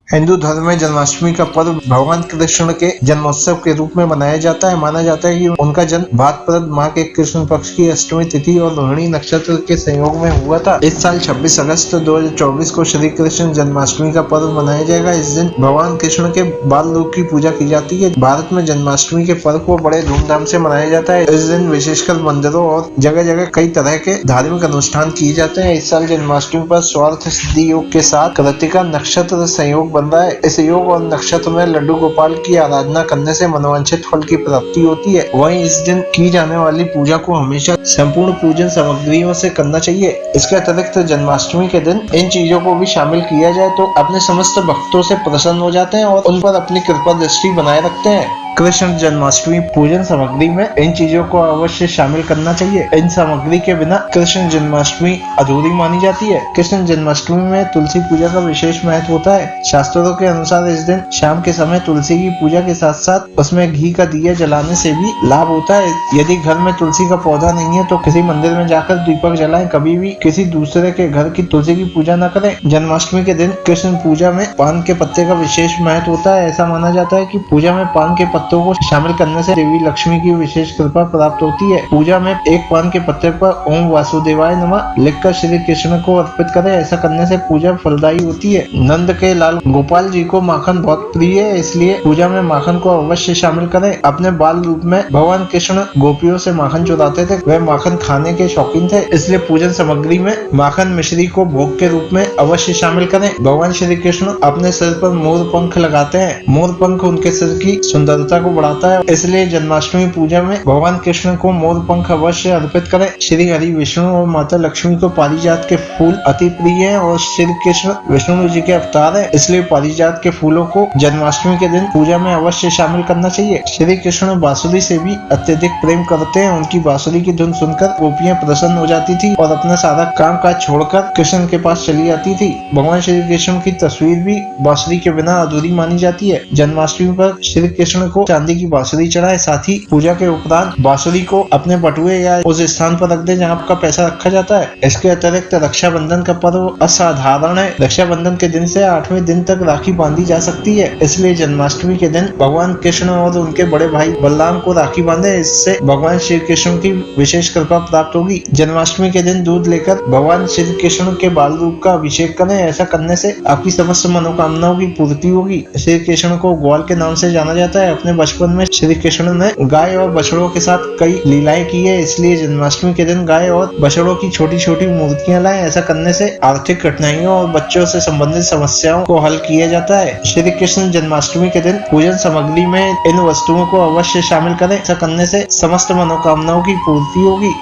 हिंदू धर्म में जन्माष्टमी का पर्व भगवान कृष्ण के जन्मोत्सव के रूप में मनाया जाता है। माना जाता है कि उनका जन्म भाद्रपद माह के कृष्ण पक्ष की अष्टमी तिथि और रोहिणी नक्षत्र के संयोग में हुआ था। इस साल 26 अगस्त 2024 को श्री कृष्ण जन्माष्टमी का पर्व मनाया जाएगा। इस दिन भगवान कृष्ण के बाल रूप की पूजा की जाती है। भारत में जन्माष्टमी के पर्व को बड़े धूमधाम से मनाया जाता है। इस दिन विशेषकर मंदिरों और जगह जगह कई तरह के धार्मिक अनुष्ठान किए जाते हैं। इस साल जन्माष्टमी पर स्वार्थ सिद्धि योग के साथ कृतिका नक्षत्र संयोग बन रहा है। इस योग और नक्षत्र में लड्डू गोपाल की आराधना करने से मनोवांछित फल की प्राप्ति होती है। वहीं इस दिन की जाने वाली पूजा को हमेशा संपूर्ण पूजन सामग्रियों से करना चाहिए। इसके अतिरिक्त जन्माष्टमी के दिन इन चीजों को भी शामिल किया जाए तो अपने समस्त भक्तों से प्रसन्न हो जाते हैं और उन पर अपनी कृपा दृष्टि बनाए रखते हैं। कृष्ण जन्माष्टमी पूजन सामग्री में इन चीजों को अवश्य शामिल करना चाहिए। इन सामग्री के बिना कृष्ण जन्माष्टमी अधूरी मानी जाती है। कृष्ण जन्माष्टमी में तुलसी पूजा का विशेष महत्व होता है। शास्त्रों के अनुसार इस दिन शाम के समय तुलसी की पूजा के साथ साथ उसमें घी का दिया जलाने से भी लाभ होता है। यदि घर में तुलसी का पौधा नहीं है तो किसी मंदिर में जाकर दीपक जलाएं। कभी भी किसी दूसरे के घर की तुलसी की पूजा न करें। जन्माष्टमी के दिन कृष्ण पूजा में पान के पत्ते का विशेष महत्व होता है। ऐसा माना जाता है कि पूजा में पान के पत्तों को शामिल करने से देवी लक्ष्मी की विशेष कृपा प्राप्त होती है। पूजा में एक पान के पत्ते पर ओम वासुदेवाय नमः लिखकर श्री कृष्ण को अर्पित करें। ऐसा करने से पूजा फलदायी होती है। नंद के लाल गोपाल जी को माखन बहुत प्रिय है, इसलिए पूजा में माखन को अवश्य शामिल करें। अपने बाल रूप में भगवान कृष्ण गोपियों से माखन चुराते थे। वह माखन खाने के शौकीन थे, इसलिए पूजन सामग्री में माखन मिश्री को भोग के रूप में अवश्य शामिल करें। भगवान श्री कृष्ण अपने सिर पर मोर पंख लगाते हैं। मोर पंख उनके सिर की सुंदरता को बढ़ाता है, इसलिए जन्माष्टमी पूजा में भगवान कृष्ण को मोर पंख अवश्य अर्पित करें। श्री हरि विष्णु और माता लक्ष्मी को पारिजात के फूल अति प्रिय हैं और श्री कृष्ण विष्णु जी के अवतार है, इसलिए पारिजात के फूलों को जन्माष्टमी के दिन पूजा में अवश्य शामिल करना चाहिए। श्री कृष्ण बांसुरी से भी अत्यधिक प्रेम करते हैं। उनकी बांसुरी की धुन सुनकर गोपियां प्रसन्न हो जाती थी और अपना सारा काम काज छोड़कर कृष्ण के पास चली जाती थी। भगवान श्री कृष्ण की तस्वीर भी बांसुरी के बिना अधूरी मानी जाती है। जन्माष्टमी पर श्री कृष्ण को चांदी की बांसुरी चढ़ाए। साथ ही पूजा के उपरांत बांसुरी को अपने बटुए या उस स्थान पर रख दे जहाँ आपका पैसा रखा जाता है। इसके अतिरिक्त रक्षाबंधन का पर्व असाधारण है। रक्षाबंधन के दिन से 8वें दिन तक राखी बांधी जा सकती है, इसलिए जन्माष्टमी के दिन भगवान कृष्ण और उनके बड़े भाई बलराम को राखी बांधे। इससे भगवान श्री कृष्ण की विशेष कृपा प्राप्त होगी। जन्माष्टमी के दिन दूध लेकर भगवान श्री कृष्ण के बाल रूप का अभिषेक करें। ऐसा करने से आपकी समस्त मनोकामनाओं की पूर्ति होगी। श्री कृष्ण को ग्वाल के नाम से जाना जाता है। अपने बचपन में श्री कृष्ण ने गाय और बछड़ों के साथ कई लीलाएं की है, इसलिए जन्माष्टमी के दिन गाय और बछड़ों की छोटी छोटी मूर्तियां लाएं। ऐसा करने से आर्थिक कठिनाइयों और बच्चों से संबंधित समस्याओं को हल किया जाता है। श्री कृष्ण जन्माष्टमी के दिन पूजन सामग्री में इन वस्तुओं को अवश्य शामिल करें। ऐसा करने से समस्त मनोकामनाओं की पूर्ति होगी।